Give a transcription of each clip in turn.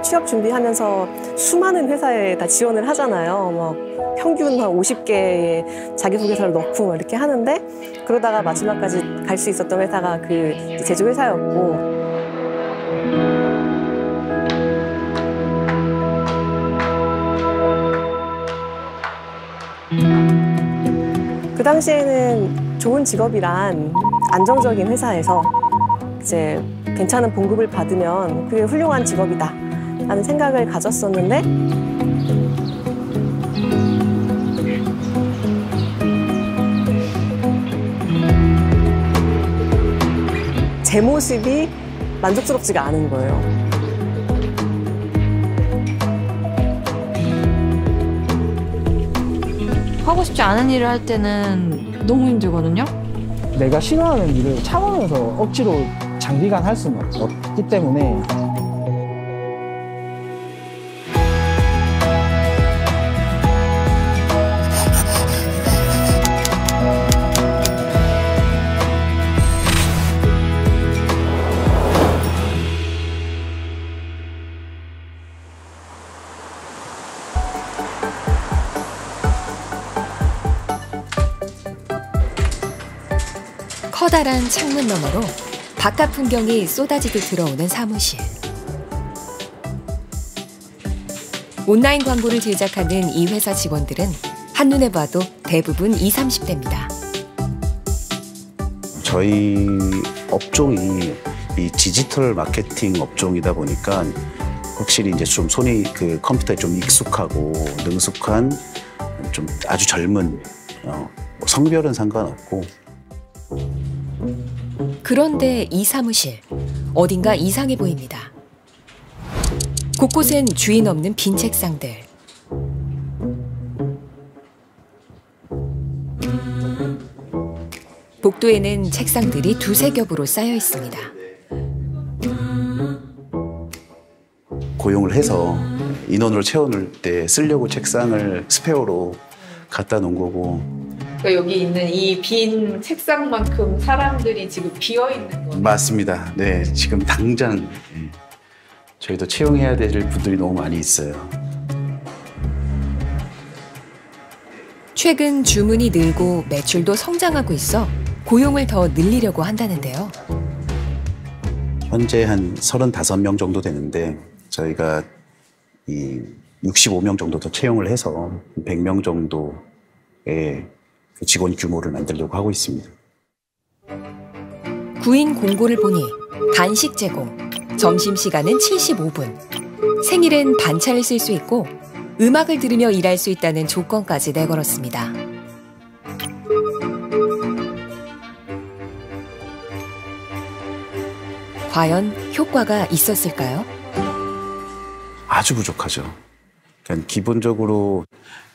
취업 준비하면서 수많은 회사에 다 지원을 하잖아요. 뭐 평균 한 50개의 자기소개서를 넣고 이렇게 하는데 그러다가 마지막까지 갈 수 있었던 회사가 그 제조회사였고 그 당시에는 좋은 직업이란 안정적인 회사에서 이제 괜찮은 봉급을 받으면 그게 훌륭한 직업이다 라는 생각을 가졌었는데 제 모습이 만족스럽지가 않은 거예요. 하고 싶지 않은 일을 할 때는 너무 힘들거든요. 내가 싫어하는 일을 참으면서 억지로 장기간 할 수는 없기 때문에 커다란 창문 너머로 바깥 풍경이 쏟아지듯 들어오는 사무실. 온라인 광고를 제작하는 이 회사 직원들은 한눈에 봐도 대부분 20, 30대입니다. 저희 업종이 이 디지털 마케팅 업종이다 보니까 확실히 이제 좀 손이 그 컴퓨터에 좀 익숙하고 능숙한 좀 아주 젊은 성별은 상관없고. 그런데 이 사무실, 어딘가 이상해 보입니다. 곳곳엔 주인 없는 빈 책상들. 복도에는 책상들이 두세 겹으로 쌓여 있습니다. 고용을 해서 인원으로 채워놓을 때 쓰려고 책상을 스페어로 갖다 놓은 거고. 그러니까 여기 있는 이 빈 책상만큼 사람들이 지금 비어 있는 거예요? 맞습니다. 네, 지금 당장 저희도 채용해야 될 분들이 너무 많이 있어요. 최근 주문이 늘고 매출도 성장하고 있어 고용을 더 늘리려고 한다는데요. 현재 한 35명 정도 되는데 저희가 이 65명 정도 더 채용을 해서 100명 정도의 직원 규모를 만들려고 하고 있습니다. 구인 공고를 보니 간식 제공, 점심시간은 75분, 생일엔 반차를 쓸 수 있고 음악을 들으며 일할 수 있다는 조건까지 내걸었습니다. 과연 효과가 있었을까요? 아주 부족하죠. 그러니까 기본적으로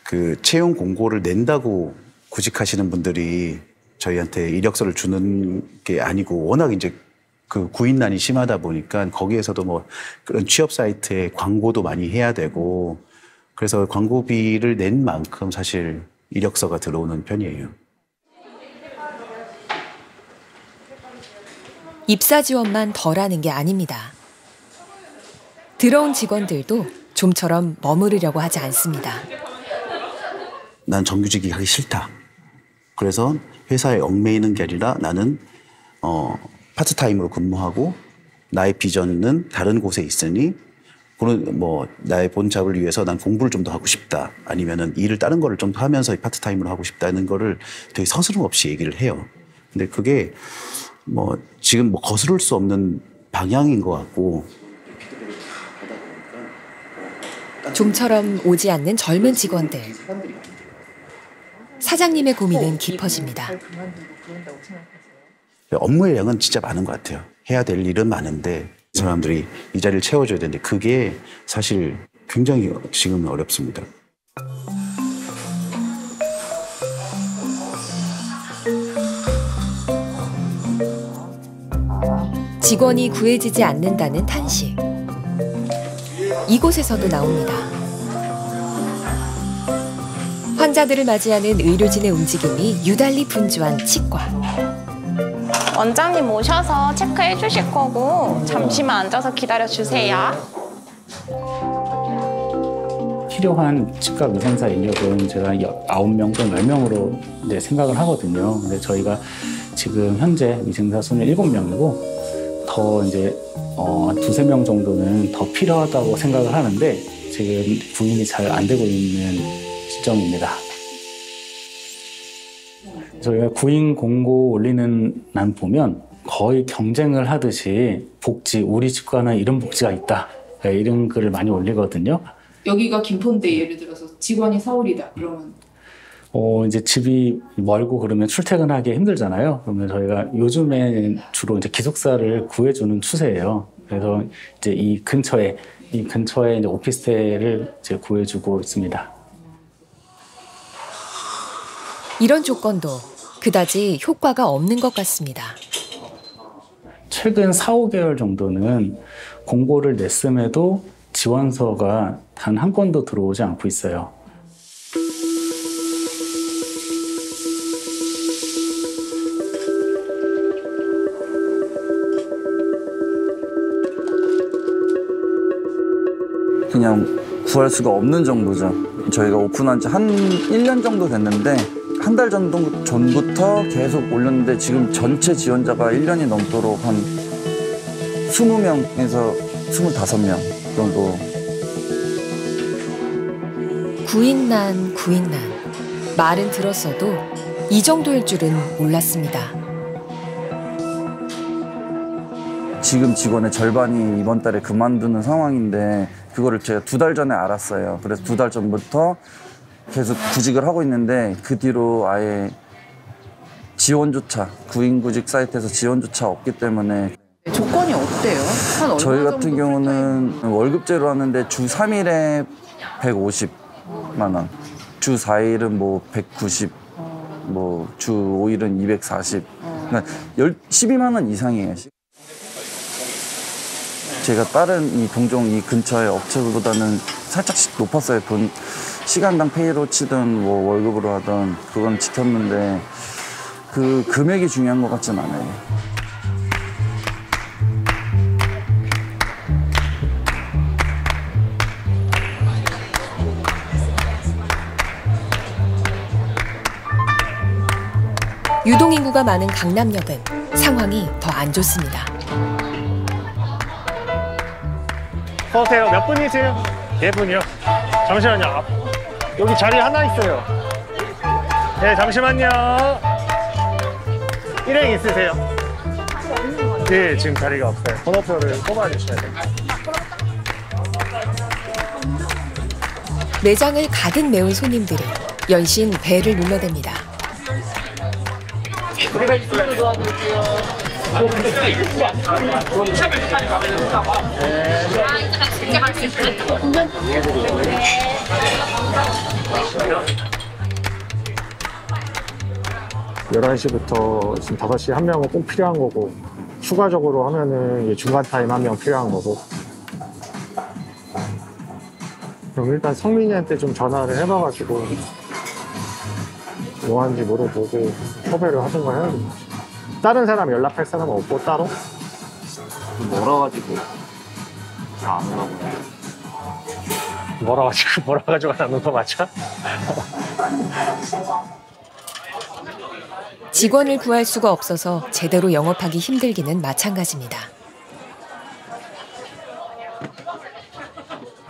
그 채용 공고를 낸다고 구직하시는 분들이 저희한테 이력서를 주는 게 아니고 워낙 이제 그 구인난이 심하다 보니까 거기에서도 뭐 그런 취업 사이트에 광고도 많이 해야 되고 그래서 광고비를 낸 만큼 사실 이력서가 들어오는 편이에요. 입사 지원만 덜하는 게 아닙니다. 들어온 직원들도 좀처럼 머무르려고 하지 않습니다. 난 정규직이 하기 싫다. 그래서 회사에 얽매이는 게 아니라 나는 파트타임으로 근무하고 나의 비전은 다른 곳에 있으니 뭐 나의 본 잡을 위해서 난 공부를 좀 더 하고 싶다. 아니면은 일을 다른 거를 좀 더 하면서 파트타임으로 하고 싶다는 거를 되게 서스럼 없이 얘기를 해요. 근데 그게 뭐 지금 뭐 거스를 수 없는 방향인 것 같고. 좀처럼 오지 않는 젊은 직원들. 사장님의 고민은 깊어집니다. 업무의 양은 진짜 많은 것 같아요. 해야 될 일은 많은데 사람들이 이 자리를 채워줘야 되는데 그게 사실 굉장히 지금은 어렵습니다. 직원이 구해지지 않는다는 탄식. 이곳에서도 나옵니다. 환자들을 맞이하는 의료진의 움직임이 유달리 분주한 치과. 원장님 오셔서 체크해 주실 거고 잠시만 앉아서 기다려 주세요. 필요한 치과 위생사 인력은 제가 9명 또는 10명으로 이제 생각을 하거든요. 근데 저희가 지금 현재 위생사 수는 7명이고 더 이제 한 2~3명 정도는 더 필요하다고 생각을 하는데 지금 구인이 잘 안 되고 있는 시점입니다. 저희가 구인 공고 올리는 난 보면 거의 경쟁을 하듯이 복지, 우리 치과는 이런 복지가 있다. 이런 글을 많이 올리거든요. 여기가 김포인데 예를 들어서 직원이 서울이다 그러면 이제 집이 멀고 그러면 출퇴근하기 힘들잖아요. 그러면 저희가 요즘에 주로 이제 기숙사를 구해주는 추세예요. 그래서 이제 이 근처에 이제 오피스텔을 이제 구해주고 있습니다. 이런 조건도 그다지 효과가 없는 것 같습니다. 최근 4~5개월 정도는 공고를 냈음에도 지원서가 단 한 건도 들어오지 않고 있어요. 그냥 구할 수가 없는 정도죠. 저희가 오픈한 지 한 1년 정도 됐는데 한 달 전부터 계속 올렸는데 지금 전체 지원자가 1년이 넘도록 한 20명에서 25명 정도. 구인난. 말은 들었어도 이 정도일 줄은 몰랐습니다. 지금 직원의 절반이 이번 달에 그만두는 상황인데 그거를 제가 2달 전에 알았어요. 그래서 2달 전부터 계속 구직을 하고 있는데 그 뒤로 아예 지원조차 구인구직 사이트에서 지원조차 없기 때문에. 조건이 어때요? 한 얼마 저희 같은 정도 경우는 월급제로 하는데 주 3일에 150만 원, 주 4일은 뭐 190, 뭐 주 5일은 240. 그러니까 12만 원 이상이에요. 제가 다른 이 동종 이 근처의 업체보다는 살짝씩 높았어요. 돈 시간당 페이로 치든 뭐 월급으로 하든 그건 지켰는데 그 금액이 중요한 것 같진 않아요. 유동인구가 많은 강남역은 상황이 더 안 좋습니다. 어서오세요. 몇 분이세요? 4분이요. 잠시만요. 여기 자리 하나 있어요. 네, 잠시만요. 일행 있으세요? 네, 지금 자리가 없어요. 번호표를 뽑아주셔야 돼요. 매장을 가득 메운 손님들이 연신 배를 눌러댑니다. 우리가 이쪽으로 도와드릴게요. 네. 11시부터 지금 5시 한 명은 꼭 필요한 거고 추가적으로 하면은 중간 타임 한 명 필요한 거고. 그럼 일단 성민이한테 좀 전화를 해봐가지고 뭐 하는지 물어보고 섭외를 하든가 해야겠지. 다른 사람 연락할 사람은 없고 따로? 멀어가지고 다 안 오라고 해요. 멀어가지고 안 오는 거 맞아? 직원을 구할 수가 없어서 제대로 영업하기 힘들기는 마찬가지입니다.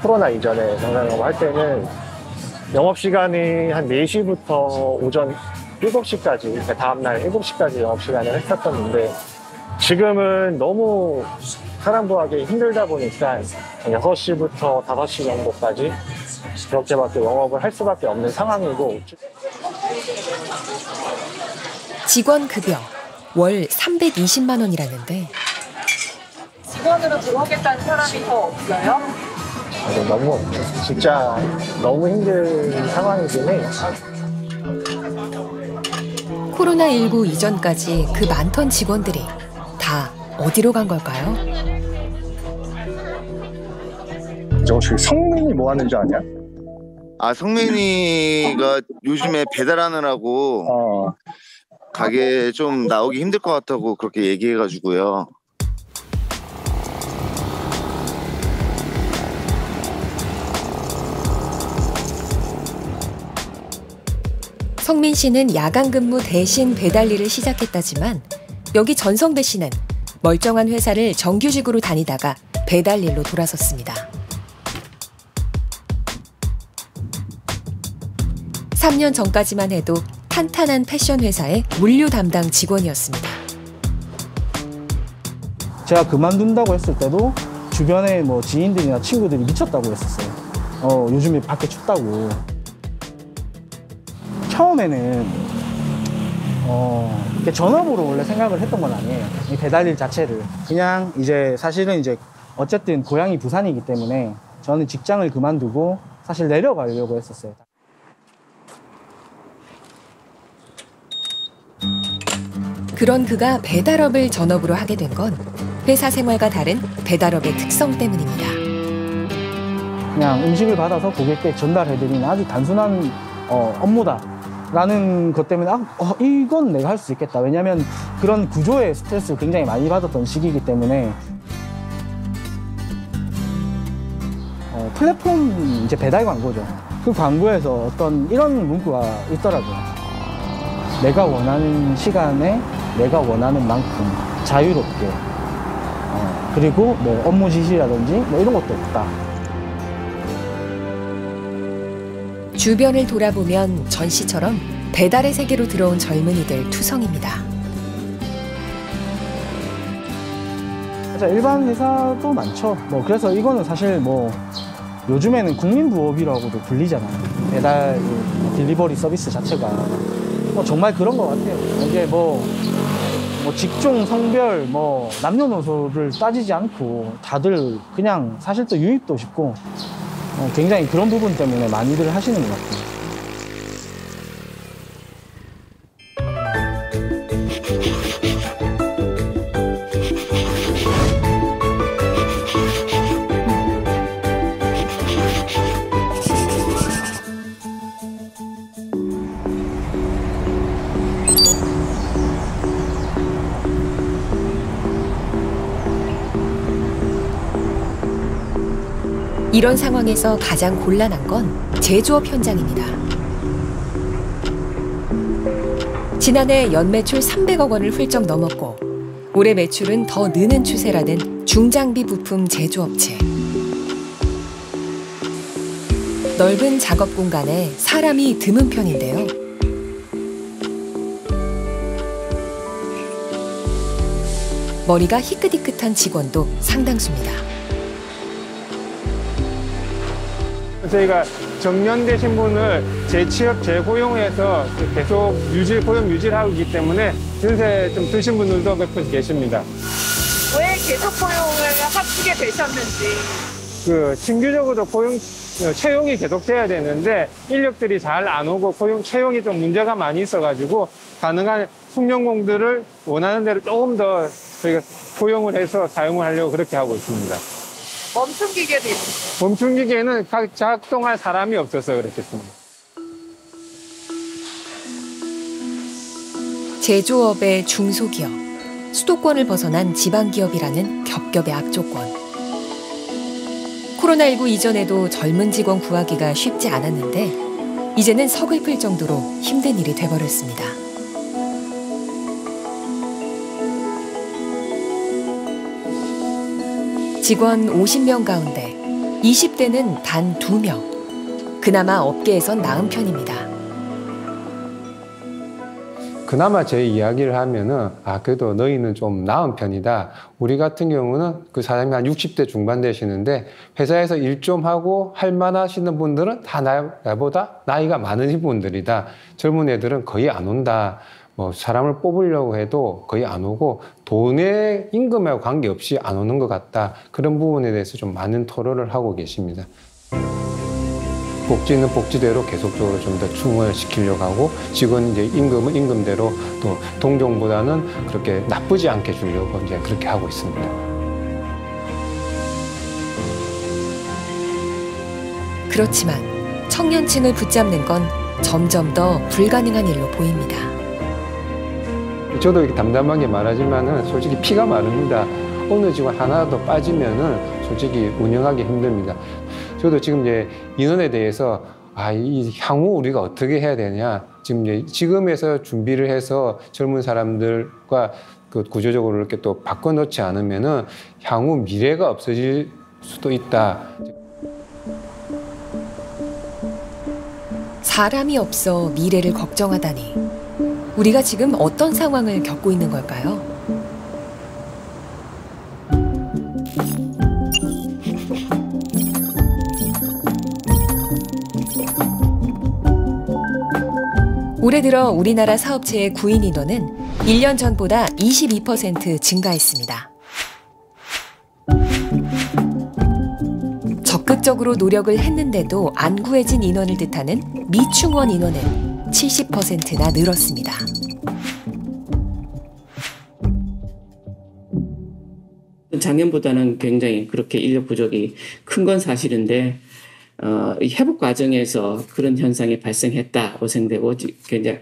코로나 이전에 정상 영업할 때는 영업시간이 한 4시부터 오전 7시까지, 그러니까 다음날 7시까지 영업시간을 했었었는데 지금은 너무 사람 구하기 힘들다 보니까 6시부터 5시 정도까지 그렇게밖에 영업을 할 수밖에 없는 상황이고. 직원 급여 월 320만 원이라는데 직원으로 들어오겠다는 사람이 더 없어요? 너무 진짜 너무 힘든 상황이긴 해요. 코로나19 이전까지 그 많던 직원들이 다 어디로 간 걸까요? 저 혹시 성민이 뭐 하는지 아냐? 아, 성민이가 요즘에 배달하느라고 가게 좀 나오기 힘들 것 같다고 그렇게 얘기해가지고요. 성민 씨는 야간 근무 대신 배달 일을 시작했다지만 여기 전성배 씨는 멀쩡한 회사를 정규직으로 다니다가 배달 일로 돌아섰습니다. 3년 전까지만 해도 탄탄한 패션 회사의 물류 담당 직원이었습니다. 제가 그만둔다고 했을 때도 주변에 뭐 지인들이나 친구들이 미쳤다고 했었어요. 요즘에 밖에 춥다고. 처음에는 전업으로 원래 생각을 했던 건 아니에요. 이 배달일 자체를. 그냥 이제 사실은 이제 어쨌든 고향이 부산이기 때문에 저는 직장을 그만두고 사실 내려가려고 했었어요. 그런 그가 배달업을 전업으로 하게 된 건 회사 생활과 다른 배달업의 특성 때문입니다. 그냥 음식을 받아서 고객께 전달해드리는 아주 단순한 업무다라는 것 때문에 이건 내가 할 수 있겠다. 왜냐하면 그런 구조의 스트레스를 굉장히 많이 받았던 시기이기 때문에 플랫폼 이제 배달 광고죠. 그 광고에서 어떤 이런 문구가 있더라고요. 내가 원하는 시간에 내가 원하는 만큼 자유롭게 그리고 뭐 업무 지시라든지 뭐 이런 것도 없다. 주변을 돌아보면 전 씨처럼 배달의 세계로 들어온 젊은이들 투성입니다. 일반 회사도 많죠. 뭐 그래서 이거는 사실 뭐 요즘에는 국민부업이라고도 불리잖아요. 배달 딜리버리 서비스 자체가 정말 그런 것 같아요. 이게 뭐 직종, 성별, 뭐 남녀노소를 따지지 않고 다들 그냥 사실 또 유입도 쉽고 굉장히 그런 부분 때문에 많이들 하시는 것 같아요. 이런 상황에서 가장 곤란한 건 제조업 현장입니다. 지난해 연매출 300억 원을 훌쩍 넘었고 올해 매출은 더 느는 추세라는 중장비 부품 제조업체. 넓은 작업 공간에 사람이 드문 편인데요. 머리가 희끗희끗한 직원도 상당수입니다. 저희가 정년되신 분을 재취업, 재고용해서 계속 고용 유지를 하고 있기 때문에 연세 좀 드신 분들도 몇 분 계십니다. 왜 계속 고용을 하시게 되셨는지. 신규적으로 채용이 계속 돼야 되는데 인력들이 잘 안 오고 채용이 좀 문제가 많이 있어가지고 가능한 숙련공들을 원하는 대로 조금 더 저희가 고용을 해서 사용을 하려고 그렇게 하고 있습니다. 멈춤기계도 있어요. 멈춤기계는 작동할 사람이 없어서 그렇겠습니다. 제조업의 중소기업, 수도권을 벗어난 지방기업이라는 겹겹의 악조건. 코로나19 이전에도 젊은 직원 구하기가 쉽지 않았는데 이제는 서글플 정도로 힘든 일이 돼버렸습니다. 직원 50명 가운데 20대는 단 2명. 그나마 업계에선 나은 편입니다. 그나마 제 이야기를 하면은 그래도 너희는 좀 나은 편이다. 우리 같은 경우는 그 사장님이 한 60대 중반 되시는데 회사에서 일 좀 하고 할 만하시는 분들은 다 나보다 나이가 많은 분들이다. 젊은 애들은 거의 안 온다. 사람을 뽑으려고 해도 거의 안 오고 돈의 임금하고 관계없이 안 오는 것 같다. 그런 부분에 대해서 좀 많은 토론을 하고 계십니다. 복지는 복지대로 계속적으로 좀 더 충원을 시키려고 하고 직원 이제 임금은 임금대로 또 동종보다는 그렇게 나쁘지 않게 주려고 이제 그렇게 하고 있습니다. 그렇지만 청년층을 붙잡는 건 점점 더 불가능한 일로 보입니다. 저도 이렇게 담담하게 말하지만은 솔직히 피가 마릅니다. 어느 직원 하나라도 빠지면은 솔직히 운영하기 힘듭니다. 저도 지금 이제 인원에 대해서 이 향후 우리가 어떻게 해야 되냐. 지금에서 준비를 해서 젊은 사람들과 그 구조적으로 이렇게 또 바꿔놓지 않으면은 향후 미래가 없어질 수도 있다. 사람이 없어 미래를 걱정하다니. 우리가 지금 어떤 상황을 겪고 있는 걸까요? 올해 들어 우리나라 사업체의 구인 인원은 1년 전보다 22% 증가했습니다. 적극적으로 노력을 했는데도 안 구해진 인원을 뜻하는 미충원 인원은 70%나 늘었습니다. 작년보다는 굉장히 그렇게 인력 부족이 큰 건 사실인데 이 회복 과정에서 그런 현상이 발생했다, 오생되고 굉장히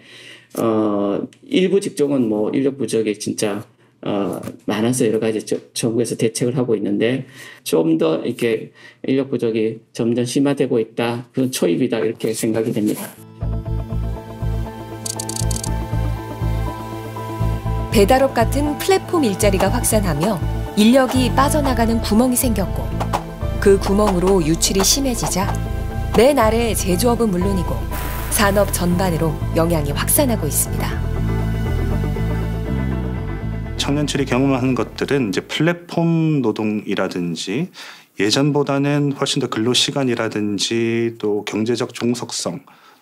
일부 직종은 뭐 인력 부족이 진짜 많아서 여러 가지 정부에서 대책을 하고 있는데 좀 더 이렇게 인력 부족이 점점 심화되고 있다, 그런 초입이다 이렇게 생각이 됩니다. 배달업 같은 플랫폼 일자리가 확산하며 인력이 빠져나가는 구멍이 생겼고 그 구멍으로 유출이 심해지자 맨 아래 제조업은 물론이고 산업 전반으로 영향이 확산하고 있습니다. 청년들이 경험하는 것들은 이제 플랫폼 노동이라든지 예전보다는 훨씬 더 근로 시간이라든지 또 경제적 종속성,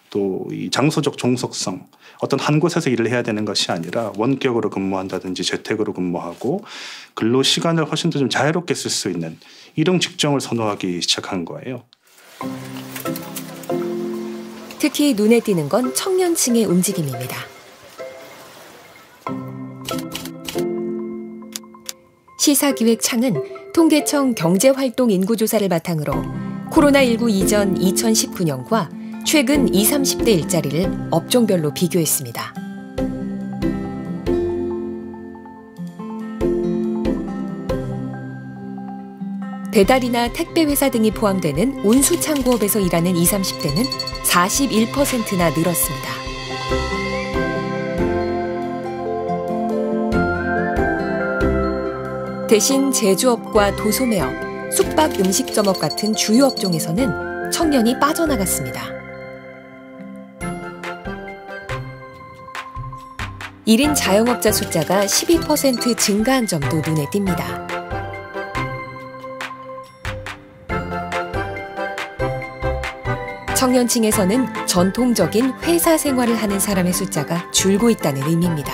또 이 장소적 종속성, 어떤 한 곳에서 일을 해야 되는 것이 아니라 원격으로 근무한다든지 재택으로 근무하고 근로 시간을 훨씬 더 좀 자유롭게 쓸 수 있는 이런 직종을 선호하기 시작한 거예요. 특히 눈에 띄는 건 청년층의 움직임입니다. 시사기획창은 통계청 경제활동 인구조사를 바탕으로 코로나19 이전 2019년과 최근 20, 30대 일자리를 업종별로 비교했습니다. 배달이나 택배회사 등이 포함되는 운수창구업에서 일하는 20, 30대는 41%나 늘었습니다. 대신 제조업과 도소매업, 숙박 음식점업 같은 주요 업종에서는 청년이 빠져나갔습니다. 1인 자영업자 숫자가 12% 증가한 점도 눈에 띕니다. 청년층에서는 전통적인 회사 생활을 하는 사람의 숫자가 줄고 있다는 의미입니다.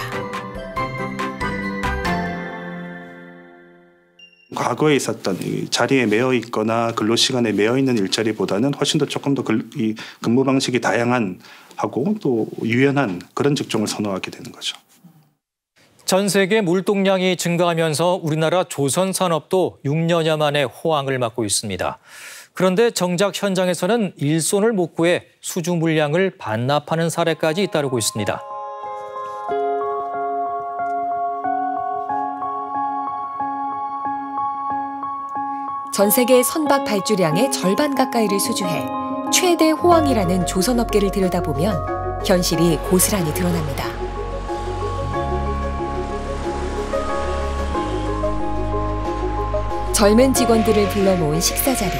과거에 있었던 이 자리에 매여 있거나 근로 시간에 매여 있는 일자리보다는 훨씬 더 조금 더 이 근무 방식이 다양한 하고 또 유연한 그런 직종을 선호하게 되는 거죠. 전 세계 물동량이 증가하면서 우리나라 조선 산업도 6년여 만에 호황을 맞고 있습니다. 그런데 정작 현장에서는 일손을 못 구해 수주 물량을 반납하는 사례까지 잇따르고 있습니다. 전 세계 선박 발주량의 절반 가까이를 수주해 최대 호황이라는 조선업계를 들여다보면 현실이 고스란히 드러납니다. 젊은 직원들을 불러 모은 식사 자리.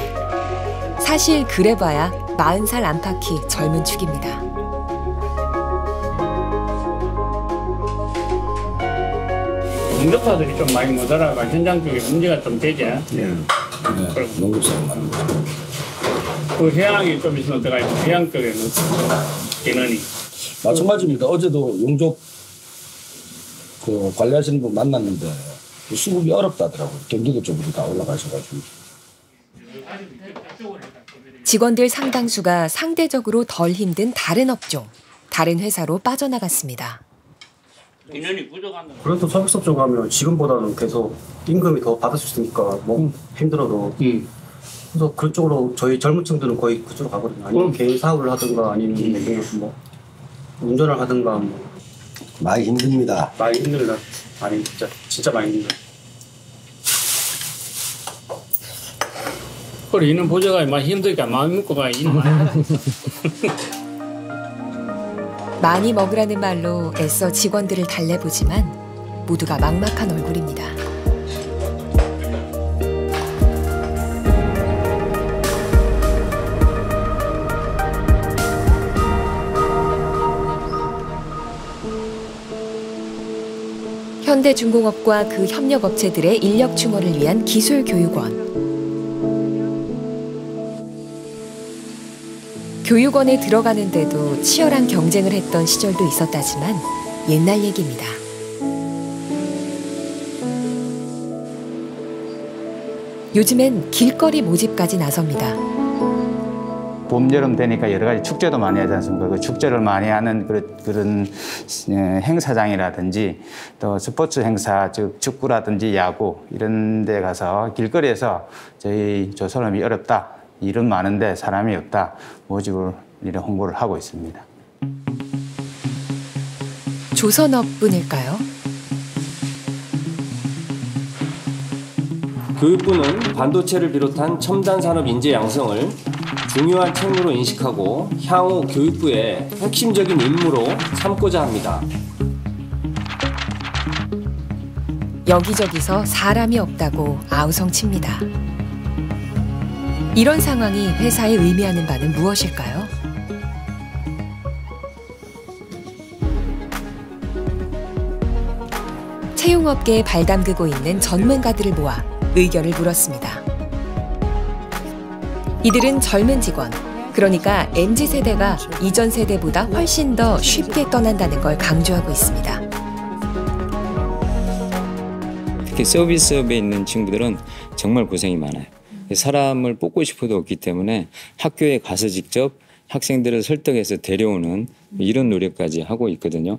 사실 그래봐야 40살 안팎이 젊은 축입니다. 공급사들이 좀 많이 못 알아가 현장 쪽에 문제가 좀 되지. 농급사를 말하는 거죠. 그 해양이 좀 있으면 들어가 있고 해양 쪽에는 인원이. 마찬가지입니다. 어제도 용접 그 관리하시는 분 만났는데 수급이 어렵다더라고요. 경기도 쪽으로 다 올라가셔가지고. 직원들 상당수가 상대적으로 덜 힘든 다른 업종, 다른 회사로 빠져나갔습니다. 그래도 서비스업 쪽 하면 지금보다는 계속 임금이 더 받을 수 있으니까 뭐 힘들어도 그래서 그쪽으로 저희 젊은 층들은 거의 그쪽으로 가거든요. 아니면 개인 사업을 하든가 아니면 뭐 운전을 하든가 뭐. 많이 힘듭니다. 많이 힘들다. 아니 진짜 많이 힘들다. 그래 이는 보자가 많이 힘드니까 마음 먹고 봐 이는 많이 많이 먹으라는 말로 애써 직원들을 달래보지만 모두가 막막한 얼굴입니다. 현대중공업과 그 협력업체들의 인력 충원을 위한 기술교육원. 교육원에 들어가는데도 치열한 경쟁을 했던 시절도 있었다지만 옛날 얘기입니다. 요즘엔 길거리 모집까지 나섭니다. 봄, 여름 되니까 여러 가지 축제도 많이 하지 않습니까? 그 축제를 많이 하는 그런 행사장이라든지 또 스포츠 행사, 즉 축구라든지 야구 이런 데 가서 길거리에서 저희 조선업이 어렵다, 일은 많은데 사람이 없다, 모집을 이런 홍보를 하고 있습니다. 조선업뿐일까요? 교육부는 반도체를 비롯한 첨단 산업 인재 양성을 중요한 책무로 인식하고 향후 교육부의 핵심적인 임무로 삼고자 합니다. 여기저기서 사람이 없다고 아우성칩니다. 이런 상황이 회사에 의미하는 바는 무엇일까요? 채용업계에 발담그고 있는 전문가들을 모아 의견을 물었습니다. 이들은 젊은 직원, 그러니까 MZ세대가 이전 세대보다 훨씬 더 쉽게 떠난다는 걸 강조하고 있습니다. 특히 서비스업에 있는 친구들은 정말 고생이 많아요. 사람을 뽑고 싶어도 없기 때문에 학교에 가서 직접 학생들을 설득해서 데려오는 이런 노력까지 하고 있거든요.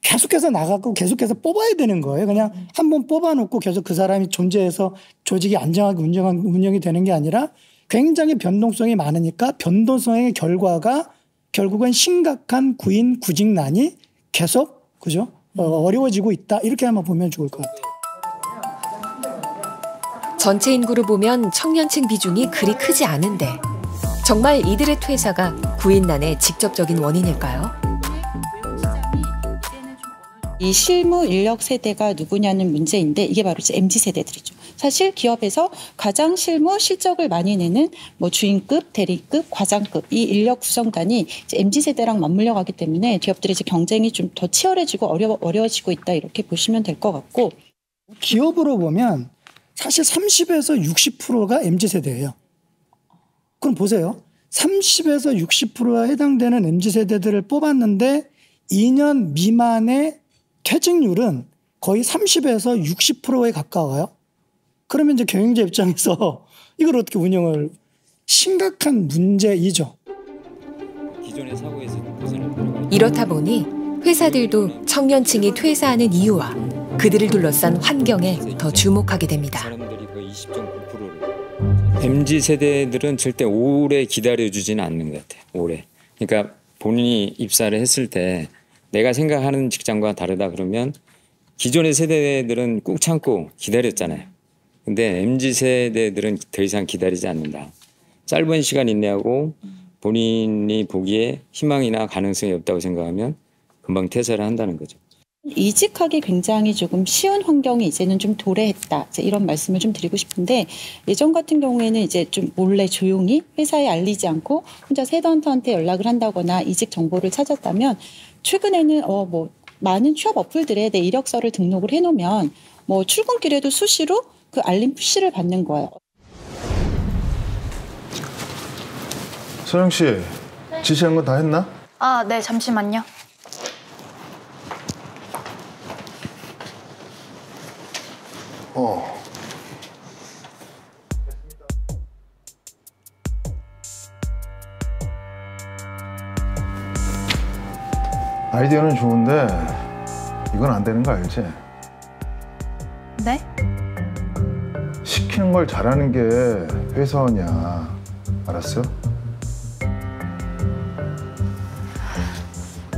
계속해서 나가고 계속해서 뽑아야 되는 거예요. 그냥 한번 뽑아놓고 계속 그 사람이 존재해서 조직이 안정하게 운영이 되는 게 아니라 굉장히 변동성이 많으니까 변동성의 결과가 결국은 심각한 구직난이 계속 그죠? 어려워지고 있다. 이렇게 한번 보면 좋을 것 같아요. 전체 인구로 보면 청년층 비중이 그리 크지 않은데 정말 이들의 퇴사가 구인난의 직접적인 원인일까요? 이 실무 인력 세대가 누구냐는 문제인데 이게 바로 MZ 세대들이죠. 사실 기업에서 가장 실무 실적을 많이 내는 뭐 주임급, 대리급, 과장급 이 인력 구성단이 이제 MZ 세대랑 맞물려 가기 때문에 기업들의 이제 경쟁이 좀 더 치열해지고 어려워지고 있다 이렇게 보시면 될 것 같고 기업으로 보면 사실 30에서 60%가 MZ 세대예요. 그럼 보세요. 30에서 60%에 해당되는 MZ 세대들을 뽑았는데 2년 미만의 퇴직률은 거의 30에서 60%에 가까워요. 그러면 이제 경영자 입장에서 이걸 어떻게 운영을 심각한 문제이죠. 기존의 사고에서 벗어날 이렇다 보니 회사들도 청년층이 퇴사하는 이유와 그들을 둘러싼 환경에 더 주목하게 됩니다. 사람들이 거의 20.9%를 MZ 세대들은 절대 오래 기다려주지는 않는 것 같아요. 오래. 그러니까 본인이 입사를 했을 때 내가 생각하는 직장과 다르다 그러면 기존의 세대들은 꾹 참고 기다렸잖아요. 근데 MZ 세대들은 더 이상 기다리지 않는다. 짧은 시간 인내하고 본인이 보기에 희망이나 가능성이 없다고 생각하면 금방 퇴사를 한다는 거죠. 이직하기 굉장히 조금 쉬운 환경이 이제는 좀 도래했다. 이제 이런 말씀을 좀 드리고 싶은데 예전 같은 경우에는 이제 좀 몰래 조용히 회사에 알리지 않고 혼자 헤드헌터한테 연락을 한다거나 이직 정보를 찾았다면 최근에는 뭐 많은 취업 어플들에 내 이력서를 등록을 해놓으면 뭐 출근길에도 수시로 그 알림 푸시를 받는 거예요. 소영 씨, 지시한 거 다 했나? 아, 네, 잠시만요. 아이디어는 좋은데 이건 안 되는 거 알지? 네? 시키는 걸 잘하는 게 회사원이야. 알았어?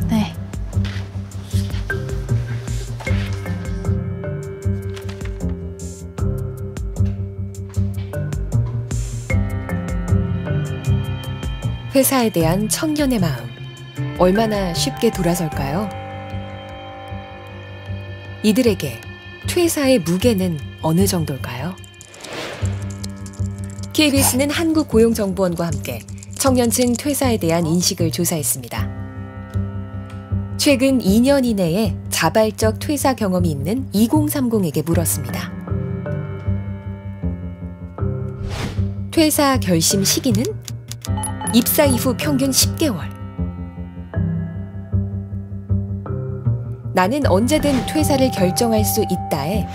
네. 회사에 대한 청년의 마음, 얼마나 쉽게 돌아설까요? 이들에게 퇴사의 무게는 어느 정도일까요? KBS는 한국고용정보원과 함께 청년층 퇴사에 대한 인식을 조사했습니다. 최근 2년 이내에 자발적 퇴사 경험이 있는 2030에게 물었습니다. 퇴사 결심 시기는? 입사 이후 평균 10개월. 나는 언제든 퇴사를 결정할 수 있다에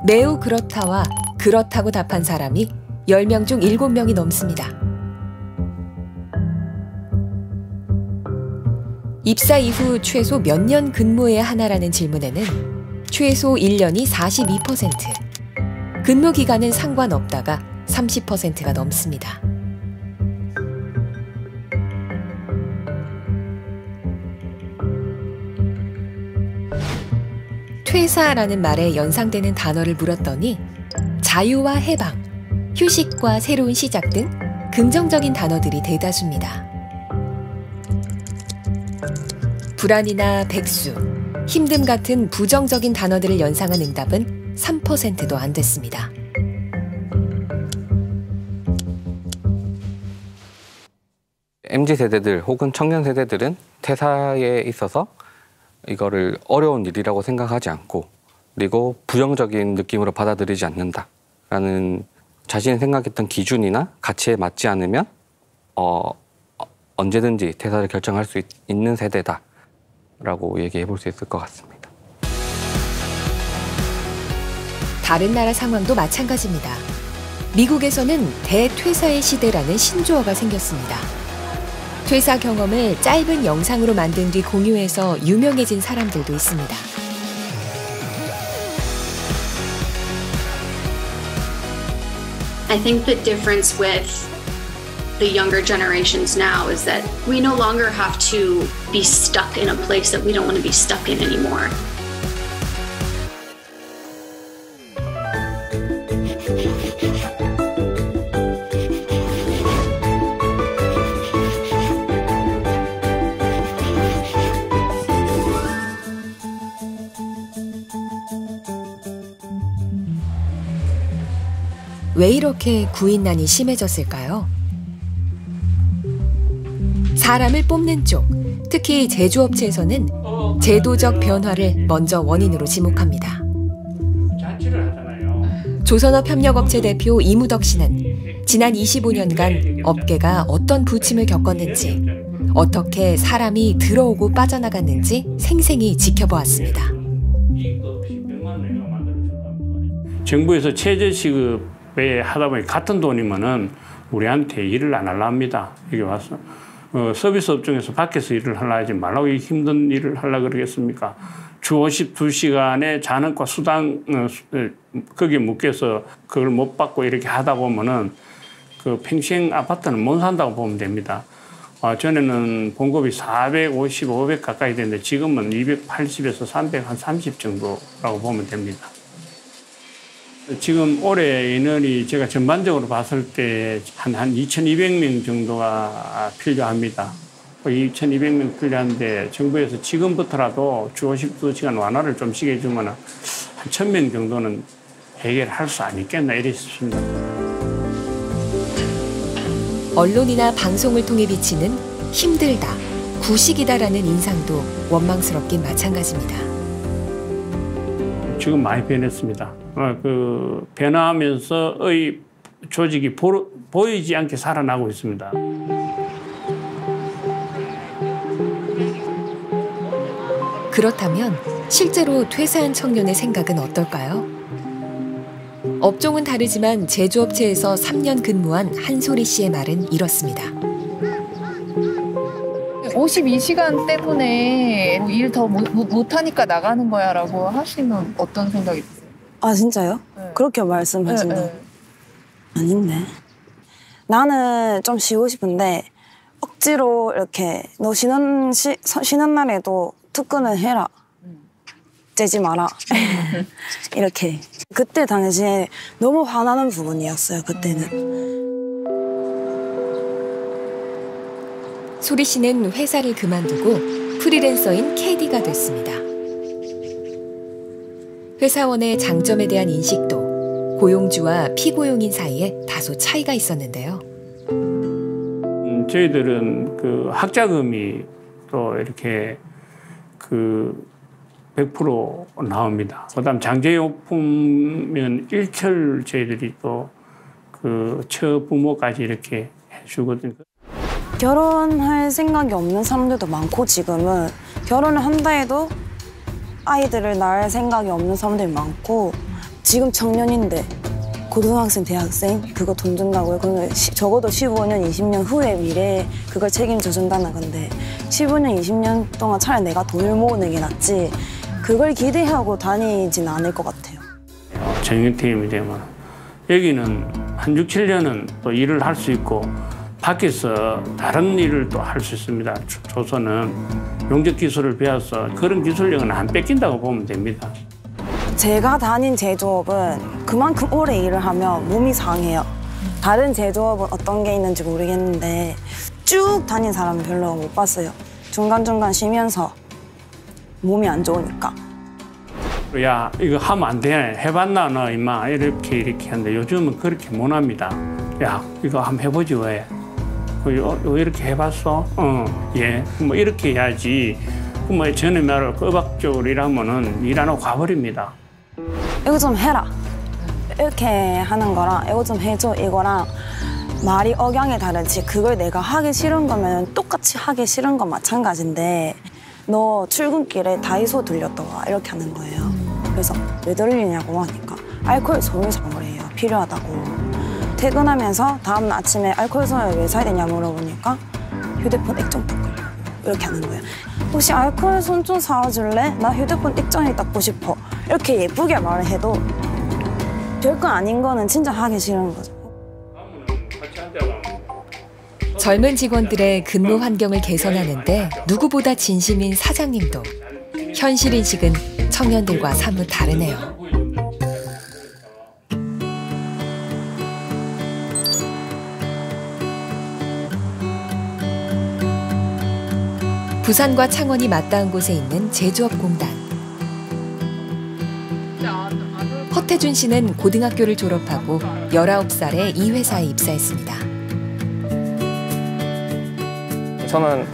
매우 그렇다와 그렇다고 답한 사람이 10명 중 7명이 넘습니다. 입사 이후 최소 몇 년 근무해야 하나라는 질문에는 최소 1년이 42%, 근무 기간은 상관없다가 30%가 넘습니다. 퇴사라는 말에 연상되는 단어를 물었더니 자유와 해방, 휴식과 새로운 시작 등 긍정적인 단어들이 대다수입니다. 불안이나 백수, 힘듦 같은 부정적인 단어들을 연상한 응답은 3%도 안 됐습니다. MZ세대들 혹은 청년세대들은 퇴사에 있어서 이거를 어려운 일이라고 생각하지 않고 그리고 부정적인 느낌으로 받아들이지 않는다라는 자신이 생각했던 기준이나 가치에 맞지 않으면 언제든지 퇴사를 결정할 수 있는 세대다라고 얘기해 볼 수 있을 것 같습니다. 다른 나라 상황도 마찬가지입니다. 미국에서는 대퇴사의 시대라는 신조어가 생겼습니다. 퇴사 경험을 짧은 영상으로 만든 뒤 공유해서 유명해진 사람들도 있습니다. I think the difference with the younger generations now is that we no longer have to be stuck in a place that we don't want to be stuck in anymore. 왜 이렇게 구인난이 심해졌을까요? 사람을 뽑는 쪽, 특히 제조업체에서는 제도적 변화를 먼저 원인으로 지목합니다. 조선업협력업체 대표 이무덕 씨는 지난 25년간 업계가 어떤 부침을 겪었는지, 어떻게 사람이 들어오고 빠져나갔는지 생생히 지켜보았습니다. 정부에서 최저시급에 하다 보니 같은 돈이면은 우리한테 일을 안 하려 합니다. 여기 와서. 서비스 업종에서 밖에서 일을 하려 하지 말라고 힘든 일을 하려고 그러겠습니까? 주 52시간에 자는과 수당 거기에 묶여서 그걸 못 받고 이렇게 하다 보면은 그 평생 아파트는 못 산다고 보면 됩니다. 전에는 봉급이 450, 500 가까이 되는데 지금은 280에서 300, 한 30 정도라고 보면 됩니다. 지금 올해 인원이 제가 전반적으로 봤을 때 한 2,200명 정도가 필요합니다. 2,200명 필요한데 정부에서 지금부터라도 주 52시간 완화를 좀씩 해주면 한 1,000명 정도는 해결할 수 있겠나 이래 싶습니다. 언론이나 방송을 통해 비치는 힘들다, 구식이다라는 인상도 원망스럽긴 마찬가지입니다. 지금 많이 변했습니다. 변화하면서의 조직이 보이지 않게 살아나고 있습니다. 그렇다면 실제로 퇴사한 청년의 생각은 어떨까요? 업종은 다르지만 제조업체에서 3년 근무한 한소리 씨의 말은 이렇습니다. 52시간 때문에 일 더 못하니까 나가는 거야 라고 하시면 어떤 생각이 드세요? 아 진짜요? 네. 그렇게 말씀하신다. 네. 아닌데. 나는 좀 쉬고 싶은데 억지로 이렇게 너 쉬는 날에도 특근을 해라. 째지 마라. 이렇게. 그때 당시에 너무 화나는 부분이었어요. 그때는. 소리 씨는 회사를 그만두고 프리랜서인 캐디가 됐습니다. 회사원의 장점에 대한 인식도 고용주와 피고용인 사이에 다소 차이가 있었는데요. 저희들은 그 학자금이 또 이렇게 그 100% 나옵니다. 그다음 장제용품면 일철 저희들이 또 그 처부모까지 이렇게 해주거든요. 결혼할 생각이 없는 사람들도 많고 지금은 결혼을 한다 해도 아이들을 낳을 생각이 없는 사람들이 많고 지금 청년인데 고등학생, 대학생 그거 돈 준다고요? 그러면 적어도 15년, 20년 후의 미래에 그걸 책임져 준다는 건데 15년, 20년 동안 차라리 내가 돈을 모으는 게 낫지 그걸 기대하고 다니진 않을 것 같아요. 정년퇴임이 되면 여기는 한 6, 7년은 또 일을 할 수 있고 밖에서 다른 일을 또 할 수 있습니다. 조선은 용접 기술을 배워서 그런 기술력은 안 뺏긴다고 보면 됩니다. 제가 다닌 제조업은 그만큼 오래 일을 하면 몸이 상해요. 다른 제조업은 어떤 게 있는지 모르겠는데 쭉 다닌 사람은 별로 못 봤어요. 중간중간 쉬면서 몸이 안 좋으니까. 야, 이거 하면 안 돼. 해봤나 너 임마 이렇게 하는데 요즘은 그렇게 못 합니다. 야, 이거 한번 해보지 왜? 이렇게 해봤어? 예. 뭐 이렇게 해야지. 뭐 전에 말을 꼬박적으로 일하면은 일 안 하고 가버립니다. 이거 좀 해라. 이렇게 하는 거랑 이거 좀 해줘 이거랑 말이 억양이 다르지. 그걸 내가 하기 싫은 거면 똑같이 하기 싫은 건 마찬가지인데 너 출근길에 다이소 들렸다 와 이렇게 하는 거예요. 그래서 왜 들리냐고 하니까 알코올 소유상을 해요. 필요하다고. 퇴근하면서 다음 아침에 알코올 소유 왜 사야 되냐 물어보니까 휴대폰 액정폰 걸려. 이렇게 하는 거예요. 혹시 알코올 손 좀 사와줄래? 나 휴대폰 액정이 닦고 싶어. 이렇게 예쁘게 말을 해도 별거 아닌 거는 진짜 하기 싫은 거죠. 젊은 직원들의 근무 환경을 개선하는데 누구보다 진심인 사장님도 현실 인식은 청년들과 사뭇 다르네요. 부산과 창원이 맞닿은 곳에 있는 제조업공단. 허태준 씨는 고등학교를 졸업하고 19살에 이 회사에 입사했습니다. 저는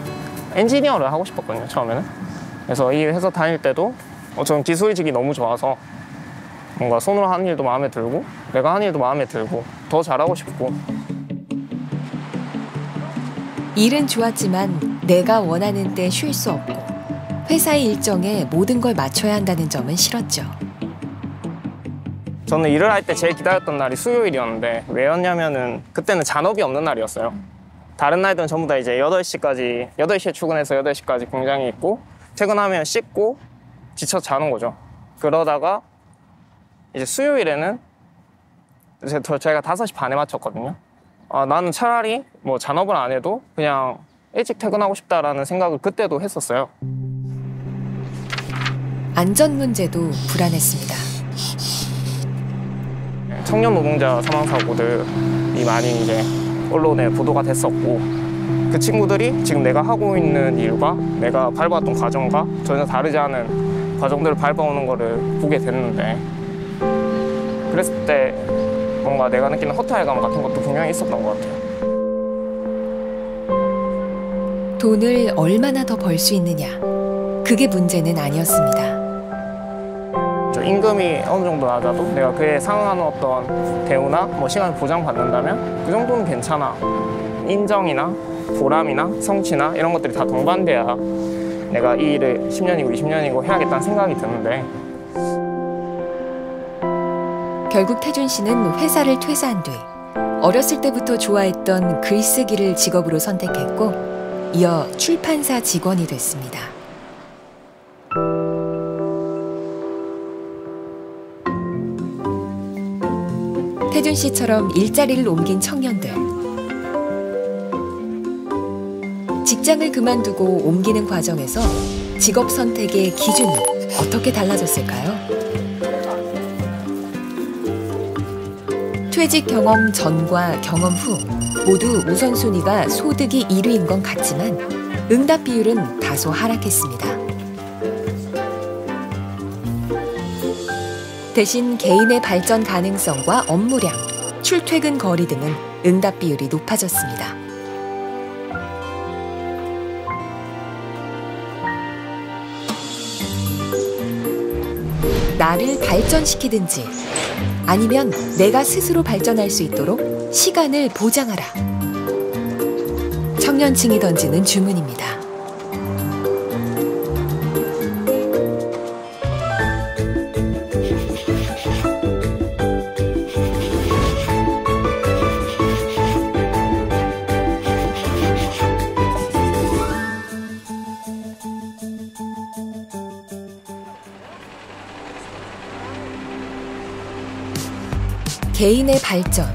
엔지니어를 하고 싶었거든요, 처음에는. 그래서 이 회사 다닐 때도 저는 기술직이 너무 좋아서 뭔가 손으로 하는 일도 마음에 들고 내가 하는 일도 마음에 들고 더 잘하고 싶고. 일은 좋았지만 내가 원하는 때 쉴 수 없고 회사의 일정에 모든 걸 맞춰야 한다는 점은 싫었죠. 저는 일을 할 때 제일 기다렸던 날이 수요일이었는데 왜였냐면은 그때는 잔업이 없는 날이었어요. 다른 날들은 전부 다 이제 8시까지 8시에 출근해서 8시까지 공장에 있고 퇴근하면 씻고 지쳐 자는 거죠. 그러다가 이제 수요일에는 저희가 5시 반에 마쳤거든요. 나는 차라리 뭐 잔업을 안 해도 그냥 일찍 퇴근하고 싶다라는 생각을 그때도 했었어요. 안전 문제도 불안했습니다. 청년 노동자 사망 사고들이 많이 이제 언론에 보도가 됐었고 그 친구들이 지금 내가 하고 있는 일과 내가 밟아왔던 과정과 전혀 다르지 않은 과정들을 밟아오는 거를 보게 됐는데 그랬을 때 뭔가 내가 느끼는 허탈감 같은 것도 분명히 있었던 것 같아요. 돈을 얼마나 더 벌 수 있느냐, 그게 문제는 아니었습니다. 임금이 어느 정도 낮아도 내가 그에 상응하는 어떤 대우나 뭐 시간을 보장받는다면 그 정도는 괜찮아. 인정이나 보람이나 성취나 이런 것들이 다 동반돼야 내가 이 일을 10년이고 20년이고 해야겠다는 생각이 드는데 결국 태준 씨는 회사를 퇴사한 뒤 어렸을 때부터 좋아했던 글쓰기를 직업으로 선택했고 이어 출판사 직원이 됐습니다. 태준 씨처럼 일자리를 옮긴 청년들. 직장을 그만두고 옮기는 과정에서 직업 선택의 기준이 어떻게 달라졌을까요? 퇴직 경험 전과 경험 후 모두 우선순위가 소득이 1위인 건 같지만 응답 비율은 다소 하락했습니다. 대신 개인의 발전 가능성과 업무량, 출퇴근 거리 등은 응답 비율이 높아졌습니다. 나를 발전시키든지 아니면 내가 스스로 발전할 수 있도록 시간을 보장하라. 청년층이 던지는 주문입니다. 개인의 발전,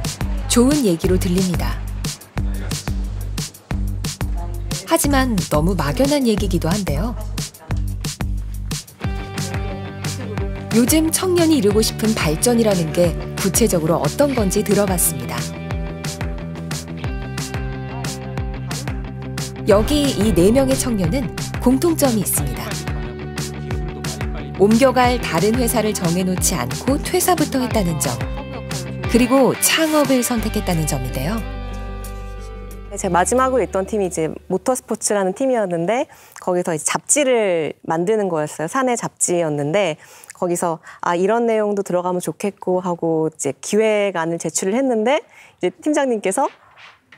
좋은 얘기로 들립니다. 하지만 너무 막연한 얘기기도 한데요. 요즘 청년이 이루고 싶은 발전이라는 게 구체적으로 어떤 건지 들어봤습니다. 여기 이 4명의 청년은 공통점이 있습니다. 옮겨갈 다른 회사를 정해놓지 않고 퇴사부터 했다는 점. 그리고 창업을 선택했다는 점인데요. 제가 마지막으로 있던 팀이 이제 모터스포츠라는 팀이었는데 거기서 이제 잡지를 만드는 거였어요. 사내 잡지였는데 거기서 이런 내용도 들어가면 좋겠고 하고 이제 기획안을 제출을 했는데 이제 팀장님께서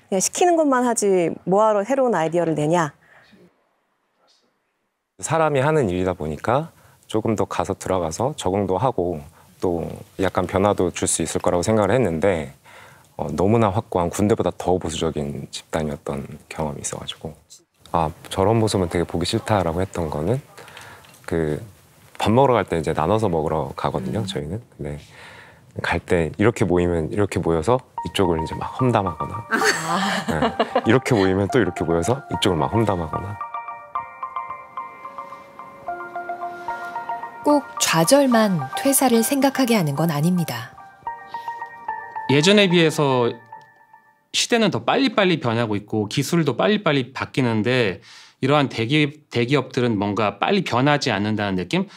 그냥 시키는 것만 하지 뭐하러 새로운 아이디어를 내냐. 사람이 하는 일이다 보니까 조금 더 가서 들어가서 적응도 하고 또 약간 변화도 줄 수 있을 거라고 생각을 했는데 너무나 확고한 군대보다 더 보수적인 집단이었던 경험이 있어가지고 저런 모습은 되게 보기 싫다라고 했던 거는 그 밥 먹으러 갈 때 이제 나눠서 먹으러 가거든요. 저희는. 근데 갈 때 이렇게 모이면 이렇게 모여서 이쪽을 이제 막 험담하거나 네. 이렇게 모이면 또 이렇게 모여서 이쪽을 막 험담하거나 꼭 좌절만 퇴사를 생각하게 하는 건 아닙니다. 예전에 비해서 시대는 더 빨리빨리 변하고 있고 기술도 빨리빨리 바뀌는데 이러한 대기업들은 뭔가 빨리 변하지 않는다는 느낌?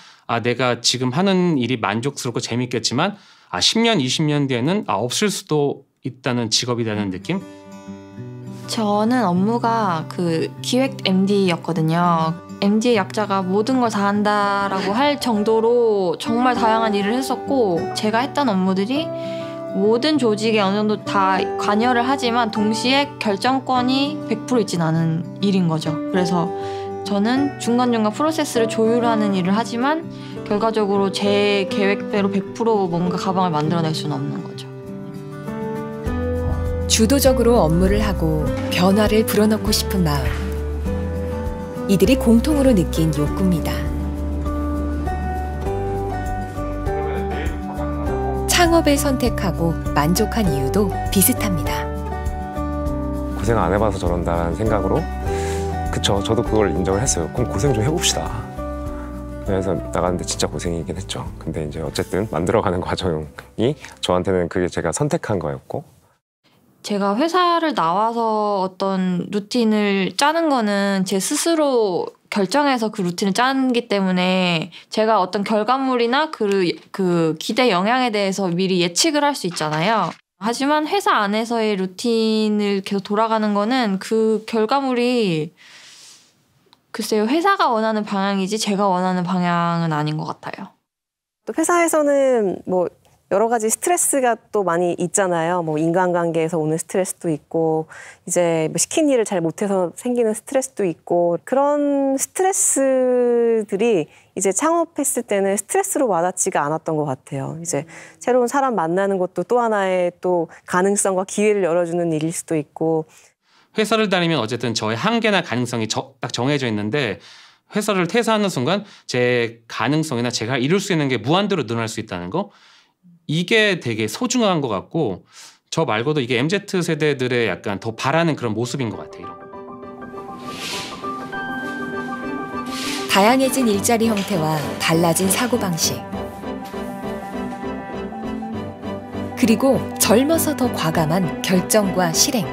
내가 지금 하는 일이 만족스럽고 재밌겠지만 10년, 20년 뒤에는 없을 수도 있다는 직업이라는 느낌? 저는 업무가 그 기획 MD였거든요. MD의 약자가 모든 걸 다 한다라고 할 정도로 정말 다양한 일을 했었고 제가 했던 업무들이 모든 조직에 어느 정도 다 관여를 하지만 동시에 결정권이 100% 있진 않은 일인 거죠. 그래서 저는 중간중간 프로세스를 조율하는 일을 하지만 결과적으로 제 계획대로 100% 뭔가 가방을 만들어낼 수는 없는 거죠. 주도적으로 업무를 하고 변화를 불어넣고 싶은 마음. 이들이 공통으로 느낀 욕구입니다. 창업을 선택하고 만족한 이유도 비슷합니다. 고생 안 해봐서 저런다는 생각으로 그쵸, 저도 그걸 인정을 했어요. 그럼 고생 좀 해봅시다. 그래서 나갔는데 진짜 고생이긴 했죠. 근데 이제 어쨌든 만들어가는 과정이 저한테는 그게 제가 선택한 거였고 제가 회사를 나와서 어떤 루틴을 짜는 거는 제 스스로 결정해서 그 루틴을 짜기 때문에 제가 어떤 결과물이나 그 기대 영향에 대해서 미리 예측을 할 수 있잖아요. 하지만 회사 안에서의 루틴을 계속 돌아가는 거는 그 결과물이 글쎄요, 회사가 원하는 방향이지 제가 원하는 방향은 아닌 것 같아요. 또 회사에서는 뭐 여러 가지 스트레스가 또 많이 있잖아요. 뭐 인간관계에서 오는 스트레스도 있고 이제 뭐 시킨 일을 잘 못해서 생기는 스트레스도 있고 그런 스트레스들이 이제 창업했을 때는 스트레스로 와닿지가 않았던 것 같아요. 이제 새로운 사람 만나는 것도 또 하나의 또 가능성과 기회를 열어주는 일일 수도 있고 회사를 다니면 어쨌든 저의 한계나 가능성이 딱 정해져 있는데 회사를 퇴사하는 순간 제 가능성이나 제가 이룰 수 있는 게 무한대로 늘어날 수 있다는 거, 이게 되게 소중한 것 같고 저 말고도 이게 MZ 세대들의 약간 더 바라는 그런 모습인 것 같아요. 이런 거. 다양해진 일자리 형태와 달라진 사고방식. 그리고 젊어서 더 과감한 결정과 실행.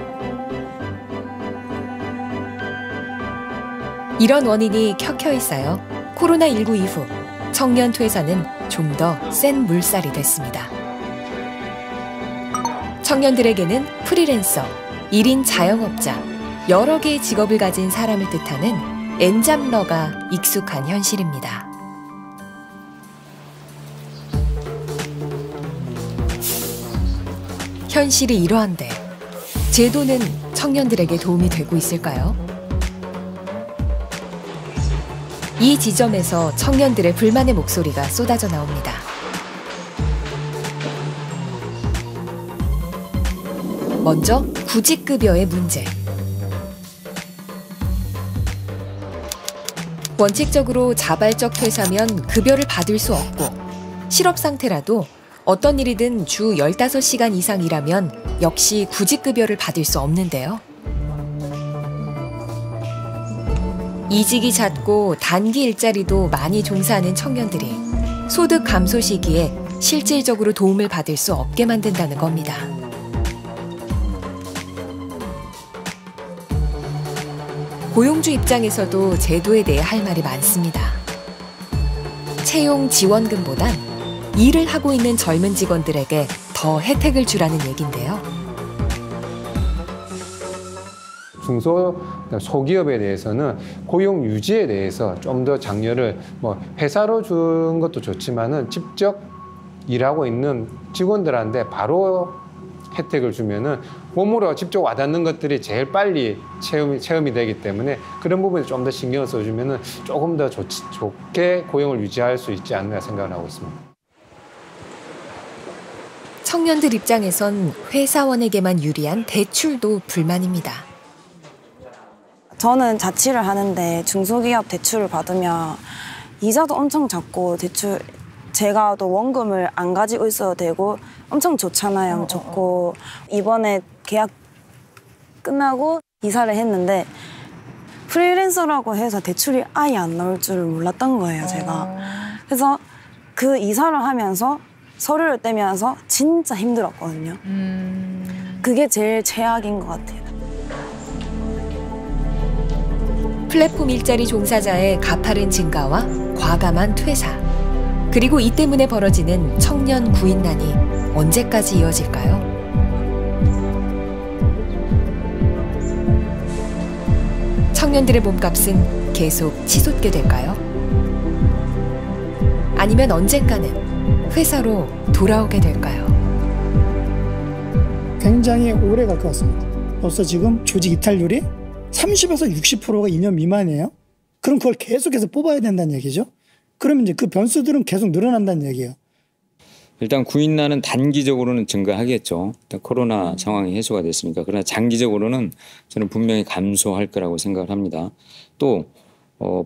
이런 원인이 켜켜이 쌓여 코로나19 이후 청년 퇴사는 좀 더 센 물살이 됐습니다. 청년들에게는 프리랜서, 1인 자영업자, 여러 개의 직업을 가진 사람을 뜻하는 엔잡러가 익숙한 현실입니다. 현실이 이러한데 제도는 청년들에게 도움이 되고 있을까요? 이 지점에서 청년들의 불만의 목소리가 쏟아져 나옵니다. 먼저 구직급여의 문제. 원칙적으로 자발적 퇴사면 급여를 받을 수 없고 실업 상태라도 어떤 일이든 주 15시간 이상 일하면 역시 구직급여를 받을 수 없는데요. 이직이 잦고 단기 일자리도 많이 종사하는 청년들이 소득 감소 시기에 실질적으로 도움을 받을 수 없게 만든다는 겁니다. 고용주 입장에서도 제도에 대해 할 말이 많습니다. 채용 지원금보단 일을 하고 있는 젊은 직원들에게 더 혜택을 주라는 얘긴데요. 중소 소기업에 대해서는 고용 유지에 대해서 좀 더 장려를 회사로 준 것도 좋지만은 직접 일하고 있는 직원들한테 바로 혜택을 주면은 몸으로 직접 와닿는 것들이 제일 빨리 체험이 되기 때문에 그런 부분에 좀 더 신경을 써주면은 조금 더 좋게 고용을 유지할 수 있지 않나 생각을 하고 있습니다. 청년들 입장에선 회사원에게만 유리한 대출도 불만입니다. 저는 자취를 하는데 중소기업 대출을 받으면 이자도 엄청 작고 대출 제가 또 원금을 안 가지고 있어도 되고 엄청 좋잖아요. 좋고 이번에 계약 끝나고 이사를 했는데 프리랜서라고 해서 대출이 아예 안 나올 줄을 몰랐던 거예요, 제가. 그래서 그 이사를 하면서 서류를 떼면서 진짜 힘들었거든요. 그게 제일 최악인 것 같아요. 플랫폼 일자리 종사자의 가파른 증가와 과감한 퇴사, 그리고 이 때문에 벌어지는 청년 구인난이 언제까지 이어질까요? 청년들의 몸값은 계속 치솟게 될까요? 아니면 언젠가는 회사로 돌아오게 될까요? 굉장히 오래 갈 것 같습니다. 벌써 지금 조직 이탈률이 30에서 60%가 2년 미만이에요. 그럼 그걸 계속해서 뽑아야 된다는 얘기죠. 그러면 이제 그 변수들은 계속 늘어난다는 얘기예요. 일단 구인난은 단기적으로는 증가하겠죠. 일단 코로나 상황이 해소가 됐으니까. 그러나 장기적으로는 저는 분명히 감소할 거라고 생각을 합니다. 또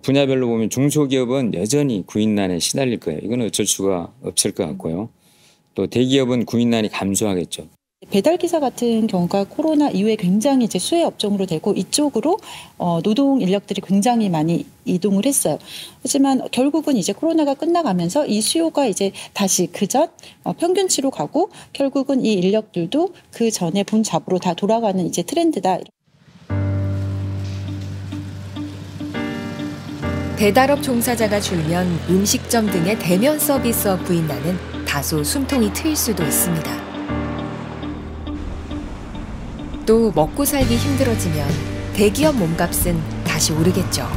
분야별로 보면 중소기업은 여전히 구인난에 시달릴 거예요. 이건 어쩔 수가 없을 것 같고요. 또 대기업은 구인난이 감소하겠죠. 배달기사 같은 경우가 코로나 이후에 굉장히 이제 수혜 업종으로 되고 이쪽으로 노동 인력들이 굉장히 많이 이동을 했어요. 하지만 결국은 이제 코로나가 끝나가면서 이 수요가 이제 다시 그전 평균치로 가고 결국은 이 인력들도 그 전에 본 잡으로 다 돌아가는 이제 트렌드다. 배달업 종사자가 줄면 음식점 등의 대면 서비스업 부인나는 다소 숨통이 트일 수도 있습니다. 또 먹고 살기 힘들어지면 대기업 몸값은 다시 오르겠죠.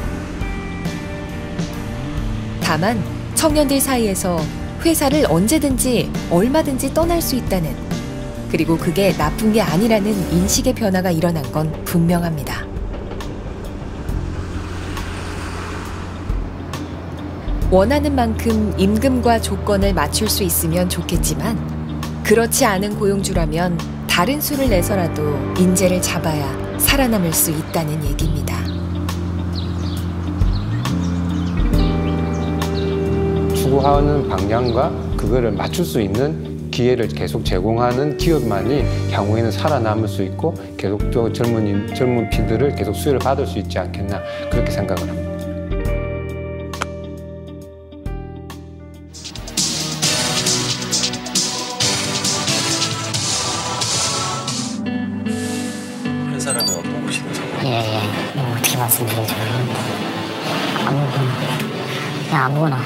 다만 청년들 사이에서 회사를 언제든지 얼마든지 떠날 수 있다는, 그리고 그게 나쁜 게 아니라는 인식의 변화가 일어난 건 분명합니다. 원하는 만큼 임금과 조건을 맞출 수 있으면 좋겠지만 그렇지 않은 고용주라면 다른 수를 내서라도 인재를 잡아야 살아남을 수 있다는 얘기입니다. 추구하는 방향과 그거를 맞출 수 있는 기회를 계속 제공하는 기업만이 향후에는 살아남을 수 있고 계속적으로 젊은 피들을 계속 수혜를 받을 수 있지 않겠나 그렇게 생각을 합니다. 한 사람이 어떤 곳이든 예. 뭐 어떻게 말씀드려야 되나? 아무거나. 그냥 아무거나. 다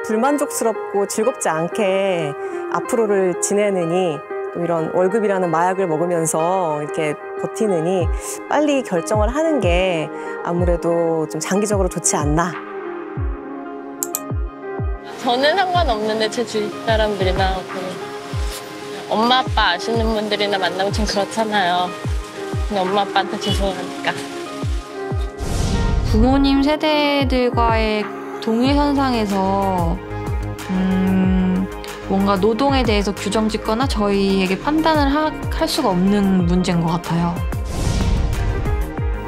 불만족스럽고 즐겁지 않게 앞으로를 지내느니 또 이런 월급이라는 마약을 먹으면서 이렇게 버티느니 빨리 결정을 하는 게 아무래도 좀 장기적으로 좋지 않나. 저는 상관없는데 제 주위 사람들이나 엄마 아빠 아시는 분들이나 만나면 좀 그렇잖아요. 근데 엄마 아빠한테 죄송하니까. 부모님 세대들과의 동일선상에서 뭔가 노동에 대해서 규정 짓거나 저희에게 판단을 할 수가 없는 문제인 것 같아요.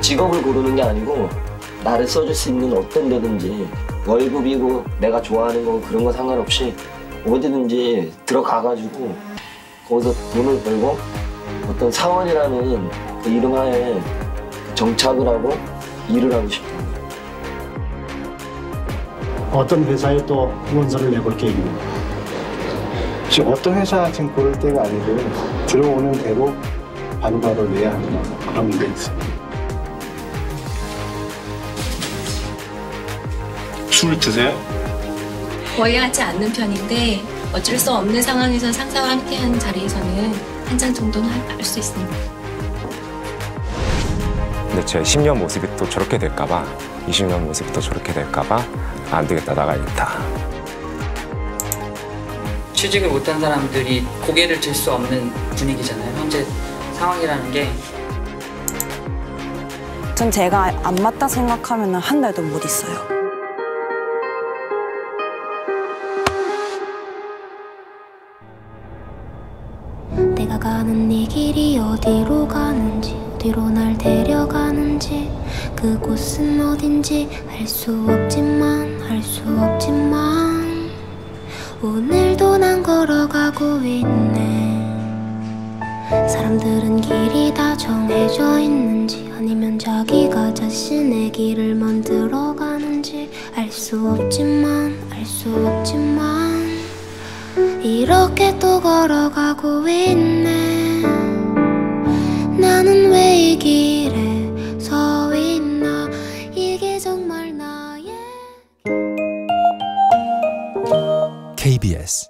직업을 고르는 게 아니고 나를 써줄 수 있는 어떤 데든지 월급이고 내가 좋아하는 거 그런 거 상관없이 어디든지 들어가가지고 거기서 돈을 벌고 어떤 사원이라는 그 이름 하에 정착을 하고 일을 하고 싶어요. 어떤 회사에 또 후원서를 내볼 계획입니다. 지금 어떤 회사 지금 고를 때가 아니고 들어오는 대로 바로바로 내야 하는 그런 게 있습니다. 술 드세요? 거의 하지 않는 편인데 어쩔 수 없는 상황에서 상사와 함께하는 자리에서는 한 잔 정도는 할 수 있습니다. 근데 제 10년 모습이 또 저렇게 될까 봐 20년 모습이 또 저렇게 될까 봐 안 되겠다 나가야겠다. 취직을 못한 사람들이 고개를 들 수 없는 분위기잖아요. 현재 상황이라는 게. 전 제가 안 맞다 생각하면 한 달도 못 있어요. 내가 가는 이 길이 어디로 가는지 어디로 날 데려가는지 그곳은 어딘지 알 수 없지만 오늘도 난 걸어가고 있네. 사람들은 길이 다 정해져 있는지 아니면 자기가 자신의 길을 만들어가는지 알 수 없지만 이렇게 또 걸어가고 있네. 나는 왜 이 길에 서 있나 이게 정말 나의 KBS